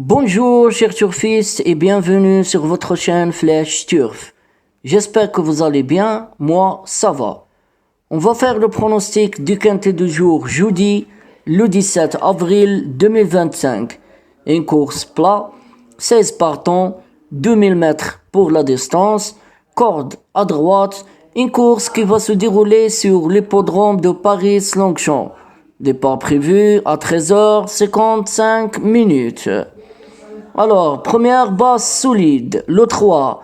Bonjour chers turfistes et bienvenue sur votre chaîne Flèche Turf. J'espère que vous allez bien, moi ça va. On va faire le pronostic du quintet du jour jeudi, le 17 avril 2025. Une course plat, 16 partants, 2000 mètres pour la distance, corde à droite, une course qui va se dérouler sur l'hippodrome de Paris-Longchamp. Départ prévu à 13h55. Alors, première base solide, le 3,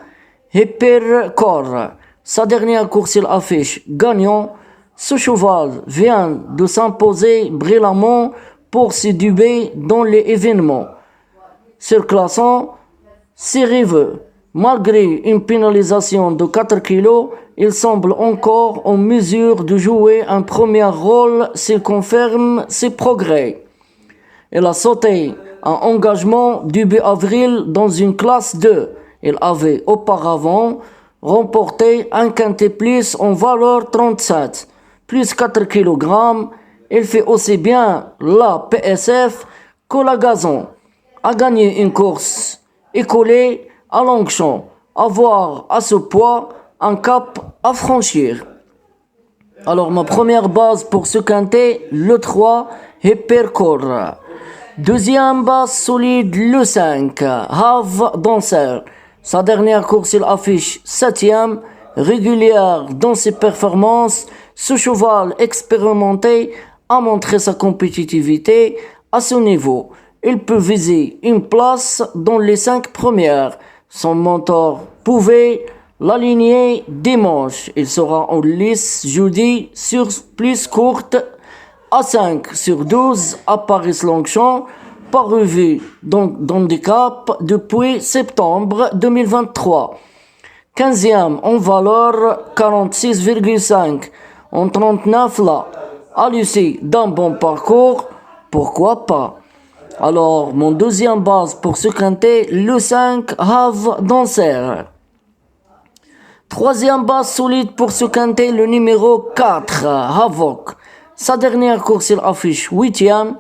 Hypercore. Sa dernière course, il affiche gagnant. Ce cheval vient de s'imposer brillamment pour se duber dans les événements. Surclassant, c'est rêveux. Malgré une pénalisation de 4 kg, il semble encore en mesure de jouer un premier rôle s'il confirme ses progrès. Il a sauté un engagement début avril dans une classe 2. Il avait auparavant remporté un quintet plus en valeur 37, plus 4 kg. Il fait aussi bien la PSF que la gazon. A gagné une course écoulée à Longchamp. Avoir à ce poids un cap à franchir. Alors ma première base pour ce quintet, le 3, Hypercore. Deuxième base solide, le 5, Have Dancer. Sa dernière course, il affiche 7e, régulière dans ses performances. Ce cheval expérimenté a montré sa compétitivité à ce niveau. Il peut viser une place dans les 5 premières. Son mentor pouvait l'aligner dimanche. Il sera en lice jeudi sur plus courte à 5/12 à Paris-Longchamp, pas revu d'handicap depuis septembre 2023. 15e en valeur 46,5 en 39 là. À l'issue d'un bon parcours, pourquoi pas? Alors, mon deuxième base pour ce quintet, le 5, Have Dancer. Troisième base solide pour ce quintet, le numéro 4, Havoc. Sa dernière course, il affiche 8e.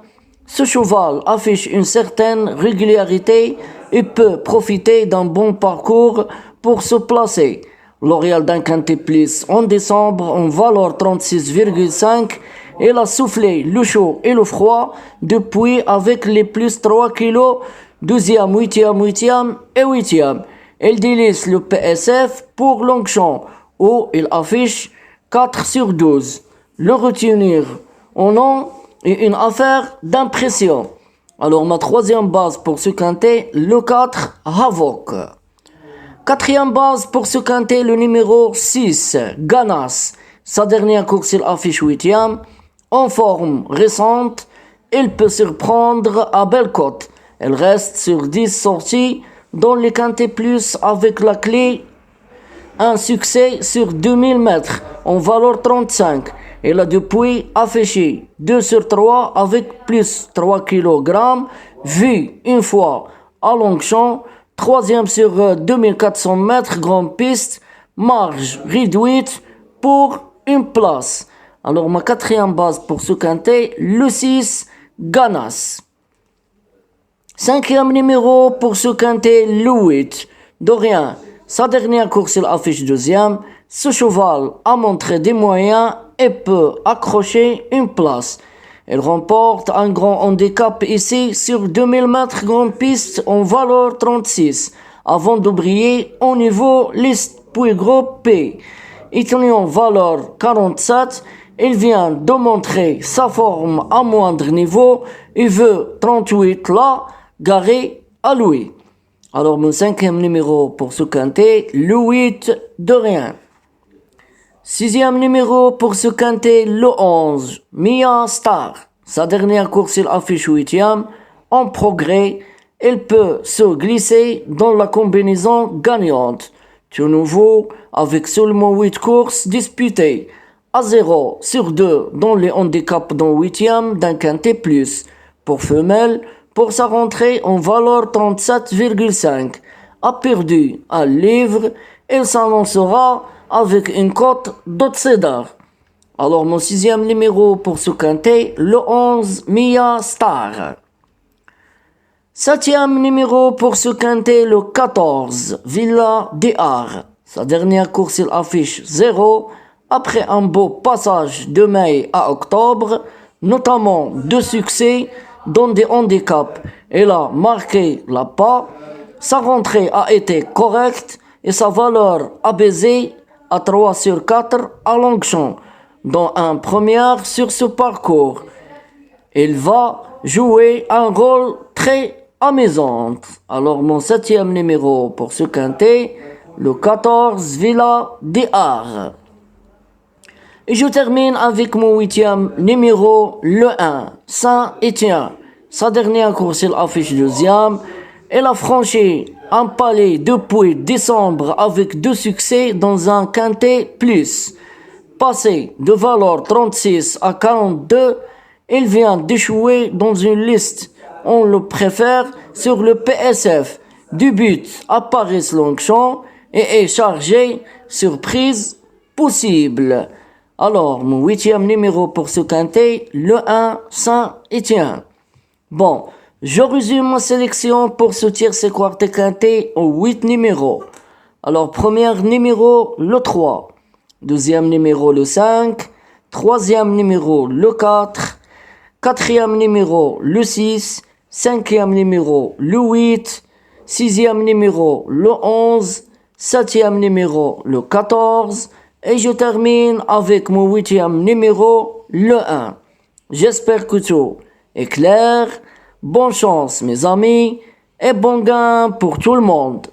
Ce cheval affiche une certaine régularité et peut profiter d'un bon parcours pour se placer. L'Oriel d'un quintet plus en décembre en valeur 36,5. Il a soufflé le chaud et le froid depuis avec les plus 3 kg, 12e, 8e et 8e. Il délaisse le PSF pour Longchamp où il affiche 4/12. Le retenir au nom est une affaire d'impression. Alors ma troisième base pour ce quintet, le 4, Havoc. Quatrième base pour ce quintet, le numéro 6, Ganas. Sa dernière course, il affiche 8e. En forme récente, il peut surprendre à Bellecote. Elle reste sur 10 sorties dans les quintets plus avec la clé un succès sur 2000 mètres en valeur 35. Elle a depuis affiché 2/3 avec plus 3 kg, vu une fois à Longchamp, 3e sur 2400 mètres grande piste, marge réduite pour une place. Alors ma quatrième base pour ce quintet, le 6, Ganas. Cinquième numéro pour ce quintet, le 8, Dorian. Sa dernière course, il affiche 2e. Ce cheval a montré des moyens et peut accrocher une place. Il remporte un grand handicap ici sur 2000 mètres grande piste en valeur 36, avant de briller au niveau liste puis groupe P. Étant en valeur 47, il vient de montrer sa forme à moindre niveau et veut 38 là, garé à lui. Alors mon cinquième numéro pour ce quintet, le 8, Dorian. Sixième numéro pour ce quintet, le 11, Mia Star. Sa dernière course, il affiche 8e. En progrès, il peut se glisser dans la combinaison gagnante. Tout nouveau, avec seulement 8 courses disputées. À 0/2 dans les handicaps dans 8e d'un quintet plus. Pour femelle, pour sa rentrée en valeur 37,5. A perdu un livre, il s'annoncera avec une cote d'Otsedar. Alors mon sixième numéro pour ce quintet, le 11, Mia Star. Septième numéro pour ce quintet, le 14, Villa des Arts. Sa dernière course, il affiche 0. Après un beau passage de mai à octobre, notamment 2 succès dans des handicaps. Il a marqué la pas. Sa rentrée a été correcte et sa valeur abaissée à 3 sur 4 à Longchamp, dont un premier sur ce parcours. Il va jouer un rôle très amusant. Alors mon septième numéro pour ce quintet, le 14 Villa des Arts. Et je termine avec mon huitième numéro, le 1, Saint-Étienne. Sa dernière course, il affiche deuxième. Elle a franchi un palier depuis décembre avec 2 succès dans un quintet plus. Passé de valeur 36 à 42, il vient d'échouer dans une liste. On le préfère sur le PSF. Du but à Paris-Longchamp et est chargé surprise possible. Alors, mon huitième numéro pour ce quintet, le 1, Saint-Étienne. Bon, je résume ma sélection pour ce tiercé quartet quintet en 8 numéros. Alors, premier numéro, le 3. Deuxième numéro, le 5. Troisième numéro, le 4. Quatrième numéro, le 6. Cinquième numéro, le 8. Sixième numéro, le 11. Septième numéro, le 14. Et je termine avec mon huitième numéro, le 1. J'espère que tout est clair. Bonne chance mes amis et bon gain pour tout le monde.